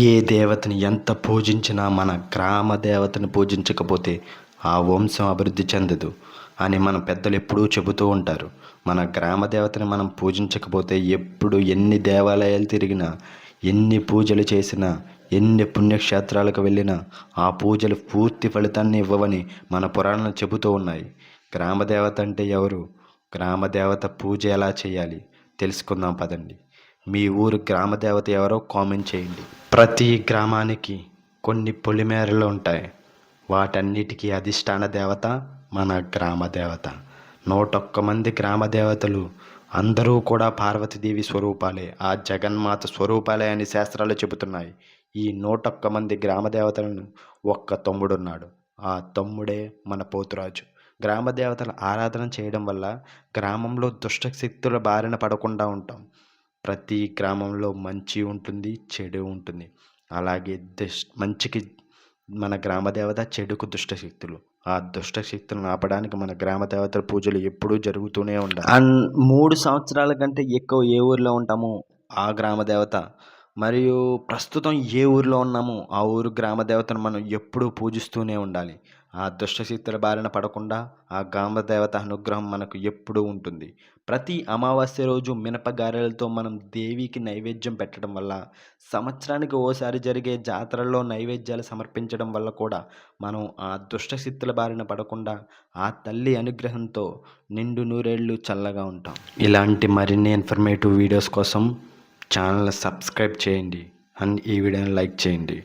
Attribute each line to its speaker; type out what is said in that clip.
Speaker 1: ఏ దేవతని ఎంత పూజించినా మన గ్రామ దేవతని పూజించకపోతే ఆ వంశం అభివృద్ధి చెందదు అని మన పెద్దలు ఎప్పుడూ చెబుతూ ఉంటారు. మన గ్రామ దేవతని మనం పూజించకపోతే ఎప్పుడు ఎన్ని దేవాలయాలు తిరిగినా, ఎన్ని పూజలు చేసినా, ఎన్ని పుణ్యక్షేత్రాలకు వెళ్ళినా ఆ పూజలు పూర్తి ఫలితాన్ని ఇవ్వవని మన పురాణాలు చెబుతూ ఉన్నాయి. గ్రామ దేవత అంటే ఎవరు? గ్రామ దేవత పూజ ఎలా చేయాలి తెలుసుకుందాం పదండి. మీ ఊరు గ్రామ దేవత ఎవరో కామెంట్ చేయండి. ప్రతి గ్రామానికి కొన్ని పొలిమేరలు ఉంటాయి. వాటన్నిటికీ అధిష్టాన దేవత మన గ్రామ దేవత. 101 మంది గ్రామ దేవతలు అందరూ కూడా పార్వతీదేవి స్వరూపాలే, ఆ జగన్మాత స్వరూపాలే అని శాస్త్రాలు చెబుతున్నాయి. ఈ 101 మంది గ్రామ దేవతలను ఒక్క తమ్ముడున్నాడు. ఆ తమ్ముడే మన పోతురాజు. గ్రామ దేవతల ఆరాధన చేయడం వల్ల గ్రామంలో దుష్ట శక్తుల బారిన పడకుండా ఉంటాం. ప్రతి గ్రామంలో మంచి ఉంటుంది, చెడు ఉంటుంది. అలాగే మంచికి మన గ్రామ దేవత, చెడుకు దుష్ట శక్తులు. ఆ దుష్ట శక్తులను ఆపడానికి మన గ్రామ దేవతల పూజలు ఎప్పుడూ జరుగుతూనే ఉండాలి. 3 సంవత్సరాల కంటే ఎక్కువ ఏ ఊరిలో ఉంటామో ఆ గ్రామ దేవత, మరియు ప్రస్తుతం ఏ ఊరిలో ఉన్నామో ఆ ఊరు గ్రామ దేవతను మనం ఎప్పుడూ పూజిస్తూనే ఉండాలి. ఆ దుష్టశక్తుల బారిన పడకుండా ఆ గ్రామ దేవత అనుగ్రహం మనకు ఎప్పుడూ ఉంటుంది. ప్రతి అమావాస్య రోజు మినపగారెలతో మనం దేవికి నైవేద్యం పెట్టడం వల్ల, సంవత్సరానికి ఓసారి జరిగే జాతరల్లో నైవేద్యాలు సమర్పించడం వల్ల కూడా మనం ఆ దుష్టశక్తుల బారిన పడకుండా ఆ తల్లి అనుగ్రహంతో నిండు నూరేళ్ళు చల్లగా ఉంటాం. ఇలాంటి మరిన్ని ఇన్ఫర్మేటివ్ వీడియోస్ కోసం ఛానల్ని సబ్స్క్రైబ్ చేయండి అండ్ ఈ వీడియోని లైక్ చేయండి.